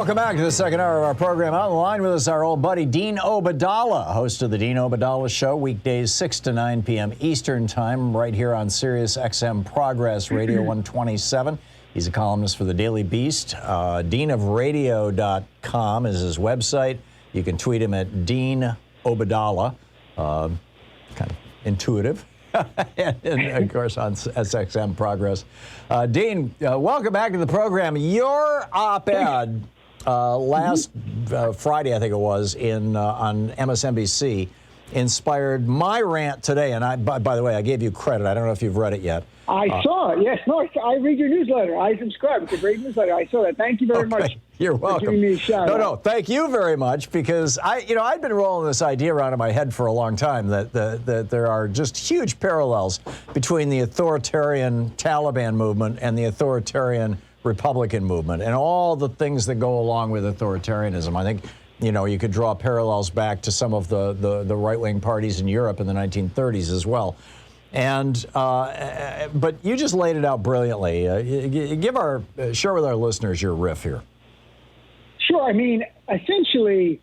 Welcome back to the second hour of our program. On the line with us, our old buddy Dean Obeidallah, host of the Dean Obeidallah Show, weekdays 6 to 9 p.m. Eastern Time, right here on Sirius XM Progress Radio 127. He's a columnist for the Daily Beast. deanofradio.com is his website. You can tweet him at Dean Obeidallah, kind of intuitive. and of course on SXM Progress. Dean, welcome back to the program. Your op-ed last Friday, I think it was, on MSNBC, inspired my rant today. And by the way, I gave you credit. I don't know if you've read it yet. I saw it. Yes, no, I read your newsletter. I subscribe. It's a great newsletter. I saw that. Thank you very much. You're welcome. For giving me a shout out. No, thank you very much, because I'd been rolling this idea around in my head for a long time that there are just huge parallels between the authoritarian Taliban movement and the authoritarian Republican movement and all the things that go along with authoritarianism. I think, you could draw parallels back to some of the right-wing parties in Europe in the 1930s as well. And but you just laid it out brilliantly. Share with our listeners your riff here. Sure. I mean, essentially,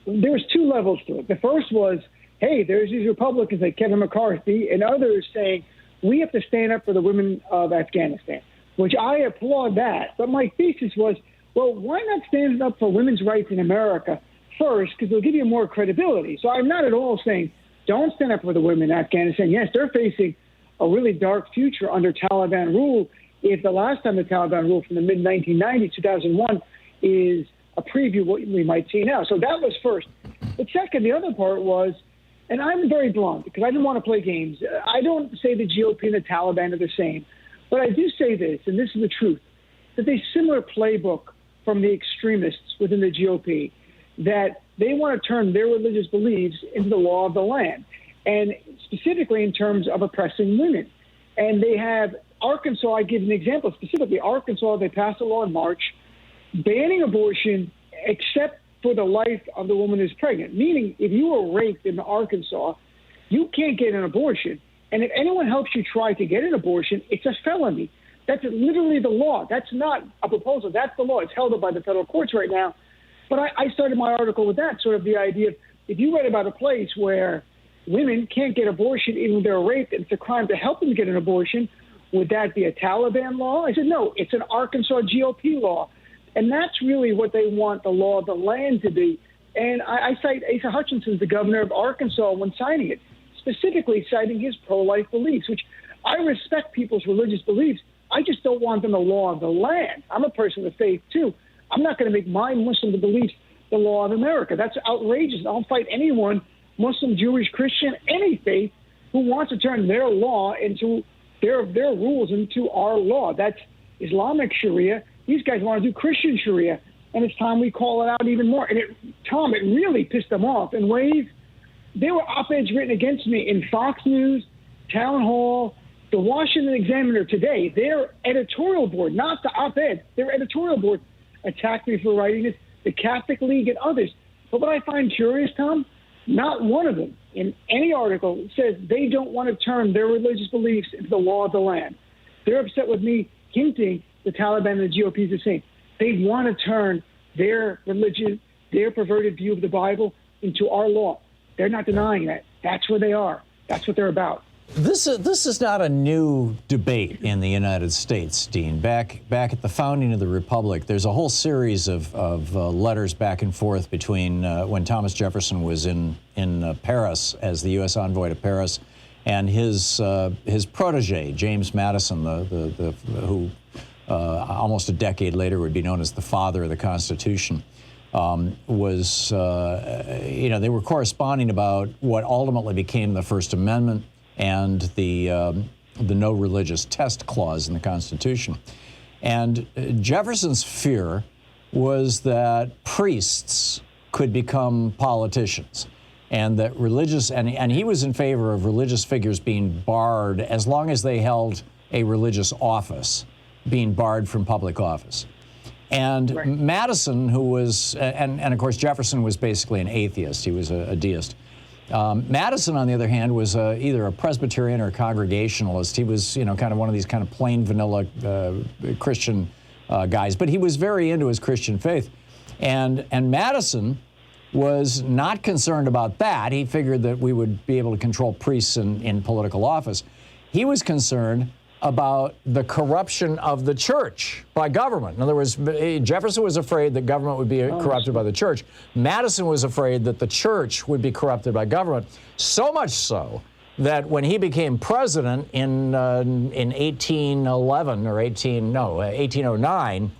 there's two levels to it. The first was, hey, there's these Republicans like Kevin McCarthy and others saying we have to stand up for the women of Afghanistan, which I applaud that. But my thesis was, well, why not stand up for women's rights in America first? Because they'll give you more credibility. So I'm not at all saying don't stand up for the women in Afghanistan. Yes, they're facing a really dark future under Taliban rule. If the last time the Taliban ruled from the mid-1990s, 2001, is a preview of what we might see now. So that was first. But second, the other part was, and I'm very blunt because I didn't want to play games. I don't say the GOP and the Taliban are the same. But I do say this, and this is the truth, that there's a similar playbook from the extremists within the GOP, that they want to turn their religious beliefs into the law of the land, and specifically in terms of oppressing women. And they have Arkansas, I give an example, specifically Arkansas, they passed a law in March banning abortion except for the life of the woman who's pregnant, meaning if you were raped in Arkansas, you can't get an abortion. And if anyone helps you try to get an abortion, it's a felony. That's literally the law. That's not a proposal. That's the law. It's held up by the federal courts right now. But I started my article with that, sort of the idea of if you read about a place where women can't get abortion even if they're raped, and it's a crime to help them get an abortion, would that be a Taliban law? I said, no, it's an Arkansas GOP law. And that's really what they want the law of the land to be. And I cite Asa Hutchinson, the governor of Arkansas, when signing it, specifically citing his pro-life beliefs, which I respect people's religious beliefs. I just don't want them the law of the land. I'm a person of faith, too. I'm not going to make my Muslim beliefs the law of America. That's outrageous. I'll fight anyone, Muslim, Jewish, Christian, any faith, who wants to turn their law into their rules into our law. That's Islamic Sharia. These guys want to do Christian Sharia, and it's time we call it out even more. And Thom, it really pissed them off in ways. There were op-eds written against me in Fox News, Town Hall, the Washington Examiner today. Their editorial board, not the op-ed, their editorial board attacked me for writing this, the Catholic League and others. But what I find curious, Thom, not one of them in any article says they don't want to turn their religious beliefs into the law of the land. They're upset with me hinting the Taliban and the GOP is the same. They want to turn their religion, their perverted view of the Bible into our law. They're not denying that. That's where they are. That's what they're about. This is not a new debate in the United States, Dean. Back at the founding of the Republic, there's a whole series of letters back and forth between when Thomas Jefferson was in Paris as the U.S. envoy to Paris, and his protege, James Madison, who almost a decade later would be known as the father of the Constitution. They were corresponding about what ultimately became the First Amendment and the no religious test clause in the Constitution. And Jefferson's fear was that priests could become politicians, and that and he was in favor of religious figures being barred as long as they held a religious office being barred from public office. And Right. Madison, who was, and of course Jefferson was basically an atheist, he was a deist. Madison, on the other hand, was either a Presbyterian or a Congregationalist. He was, kind of one of these kind of plain vanilla Christian guys, but he was very into his Christian faith. And Madison was not concerned about that. He figured that we would be able to control priests in political office. He was concerned about the corruption of the church by government. In other words, Jefferson was afraid that government would be corrupted by the church. Madison was afraid that the church would be corrupted by government, so much so that when he became president in 1811 or 1809,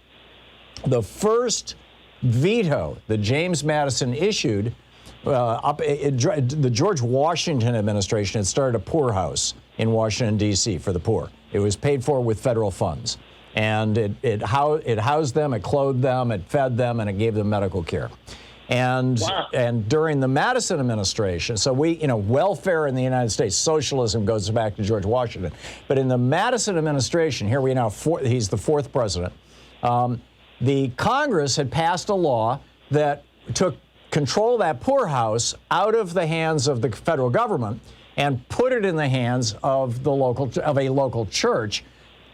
the first veto that James Madison issued, the George Washington administration had started a poorhouse in Washington, D.C. for the poor. It was paid for with federal funds. And it housed them, it clothed them, it fed them, and it gave them medical care. And Wow. and during the Madison administration, so welfare in the United States, socialism goes back to George Washington. But in the Madison administration, here we now, he's the fourth president, the Congress had passed a law that took control of that poorhouse out of the hands of the federal government and put it in the hands of a local church,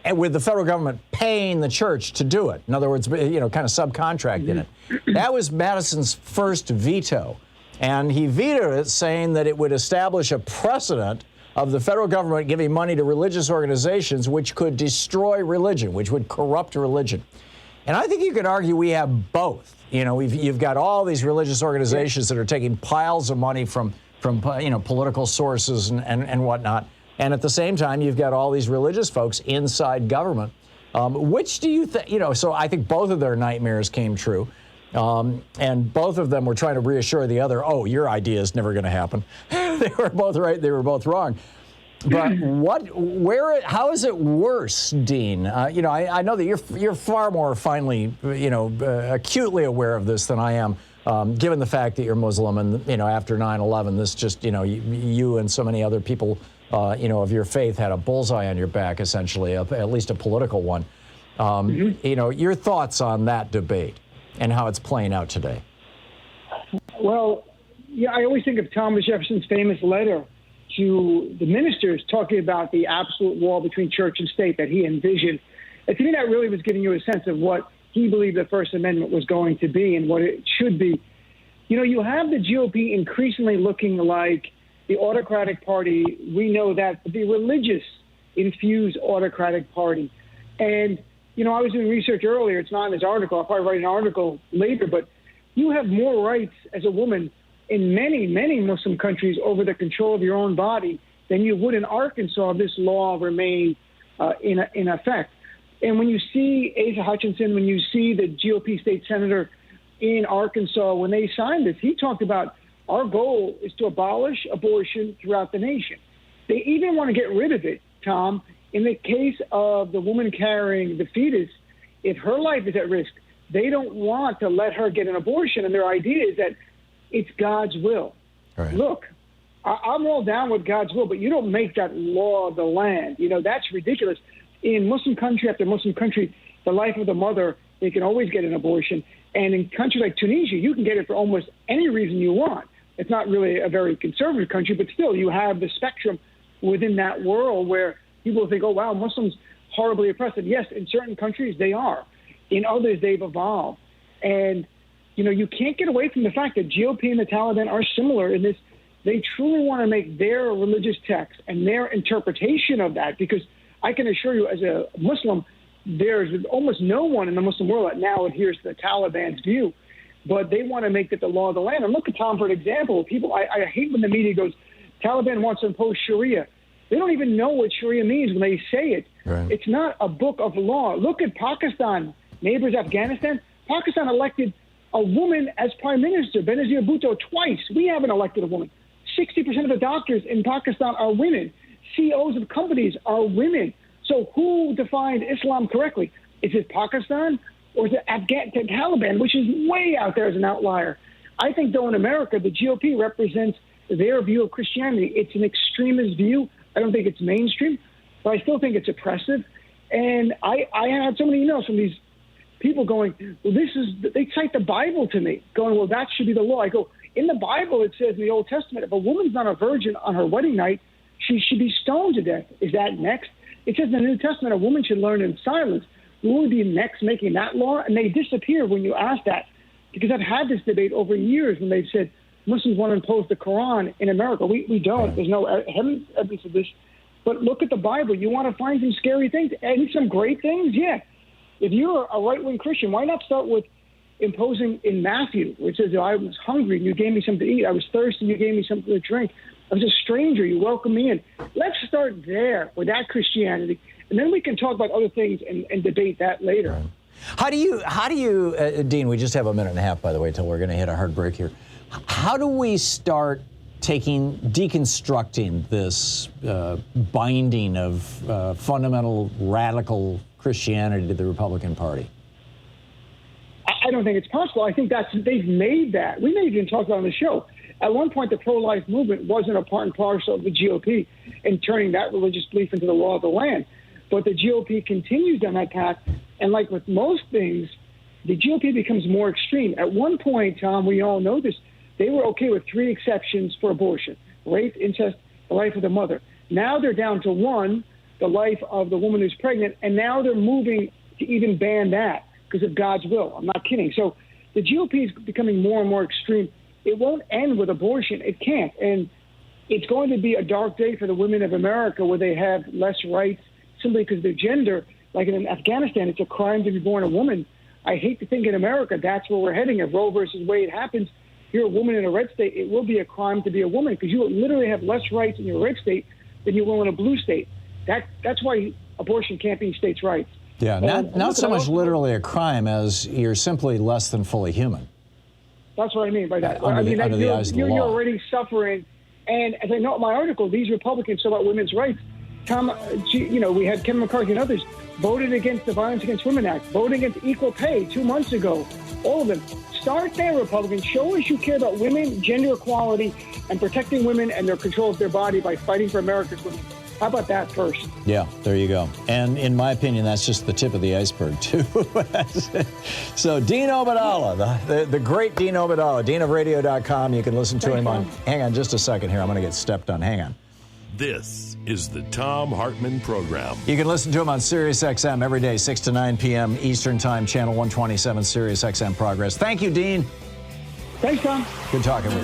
and with the federal government paying the church to do it. In other words, kind of subcontracting it. That was Madison's first veto. And he vetoed it, saying that it would establish a precedent of the federal government giving money to religious organizations which could destroy religion, which would corrupt religion. And I think you could argue we have both. You've got all these religious organizations that are taking piles of money from political sources and whatnot. And at the same time, you've got all these religious folks inside government. Which do you think, so I think both of their nightmares came true. And both of them were trying to reassure the other, oh, your idea is never going to happen. They were both right, they were both wrong. But how is it worse, Dean? I know that you're far more finely, acutely aware of this than I am, given the fact that you're Muslim and, after 9/11, this just, you and so many other people, of your faith had a bullseye on your back, essentially, at least a political one. Your thoughts on that debate and how it's playing out today? Well, yeah, I always think of Thomas Jefferson's famous letter to the ministers talking about the absolute wall between church and state that he envisioned. And to me, that really was giving you a sense of what he believed the First Amendment was going to be and what it should be. You have the GOP increasingly looking like the autocratic party. We know that, the religious infused autocratic party. And, I was doing research earlier. It's not in this article. I'll probably write an article later, but you have more rights as a woman in many, many Muslim countries over the control of your own body than you would in Arkansas if this law remained in effect. And when you see Asa Hutchinson, when you see the GOP state senator in Arkansas, when they signed this, he talked about our goal is to abolish abortion throughout the nation. They even want to get rid of it, Tom. In the case of the woman carrying the fetus, if her life is at risk, they don't want to let her get an abortion. And their idea is that it's God's will. Right. Look, I'm all down with God's will, but you don't make that law of the land. That's ridiculous. In Muslim country after Muslim country, the life of the mother, they can always get an abortion. And in countries like Tunisia, you can get it for almost any reason you want. It's not really a very conservative country, but still you have the spectrum within that world where people think, oh, wow, Muslims horribly oppressed. And yes, in certain countries they are. In others, they've evolved. And, you can't get away from the fact that GOP and the Taliban are similar in this. They truly want to make their religious text and their interpretation of that, because I can assure you, as a Muslim, there's almost no one in the Muslim world that now adheres to the Taliban's view. But they want to make it the law of the land. And look at Tom for an example. People, I hate when the media goes, Taliban wants to impose Sharia. They don't even know what Sharia means when they say it. Right. It's not a book of law. Look at Pakistan, neighbors Afghanistan. Pakistan elected a woman as prime minister, Benazir Bhutto, twice. We haven't elected a woman. 60% of the doctors in Pakistan are women. CEOs of companies are women. So who defined Islam correctly? Is it Pakistan or is it the Taliban, which is way out there as an outlier? I think, though, in America, the GOP represents their view of Christianity. It's an extremist view. I don't think it's mainstream. but I still think it's oppressive. And I had so many emails from these people going, well, they cite the Bible to me, going, well, that should be the law. I go, in the Bible, it says in the Old Testament, if a woman's not a virgin on her wedding night, she should be stoned to death. Is that next? It says in the New Testament, a woman should learn in silence. Will we be next making that law? And they disappear when you ask that, because I've had this debate over years when they've said Muslims want to impose the Quran in America. We don't. There's no evidence of this. But look at the Bible. You want to find some scary things and some great things? Yeah. If you're a right-wing Christian, why not start with imposing in Matthew, which says, I was hungry and you gave me something to eat. I was thirsty, you gave me something to drink. I was a stranger, you welcomed me in. Let's start there with that Christianity, and then we can talk about other things and debate that later. Right. How do you, Dean, we just have a minute and a half, by the way, till we're going to hit a hard break here. How do we start deconstructing this binding of fundamental radical Christianity to the Republican Party? I don't think it's possible. I think they've made that. We may even talk about it on the show. At one point, the pro-life movement wasn't a part and parcel of the GOP and turning that religious belief into the law of the land. But the GOP continues down that path. And like with most things, the GOP becomes more extreme. At one point, Tom, we all know this, they were okay with 3 exceptions for abortion: rape, incest, the life of the mother. Now they're down to 1, the life of the woman who's pregnant, and now they're moving to even ban that because of God's will. I'm not kidding. So the GOP is becoming more and more extreme. It won't end with abortion. It can't. And it's going to be a dark day for the women of America where they have less rights simply because of their gender. Like in Afghanistan, it's a crime to be born a woman. I hate to think in America that's where we're heading. If Roe versus Wade happens, you're a woman in a red state, it will be a crime to be a woman because you will literally have less rights in your red state than you will in a blue state. That's why abortion can't be states' rights. Yeah, not so much literally a crime as you're simply less than fully human. That's what I mean by that. Under the eyes of the law. You're already suffering. And as I note in my article, these Republicans about women's rights, Tom, we had Kevin McCarthy and others voted against the Violence Against Women Act, voted against equal pay 2 months ago. All of them. Start there, Republicans. Show us you care about women, gender equality, and protecting women and their control of their body by fighting for America's women. How about that first? Yeah, there you go. And in my opinion, that's just the tip of the iceberg, too. So Dean Obeidallah, the great Dean Obeidallah, deanofradio.com. You can listen to him on, hang on just a second here. I'm going to get stepped on. Hang on. This is the Thom Hartmann Program. You can listen to him on SiriusXM every day, 6 to 9 p.m. Eastern Time, channel 127, SiriusXM Progress. Thank you, Dean. Thanks, Tom. Good talking with you.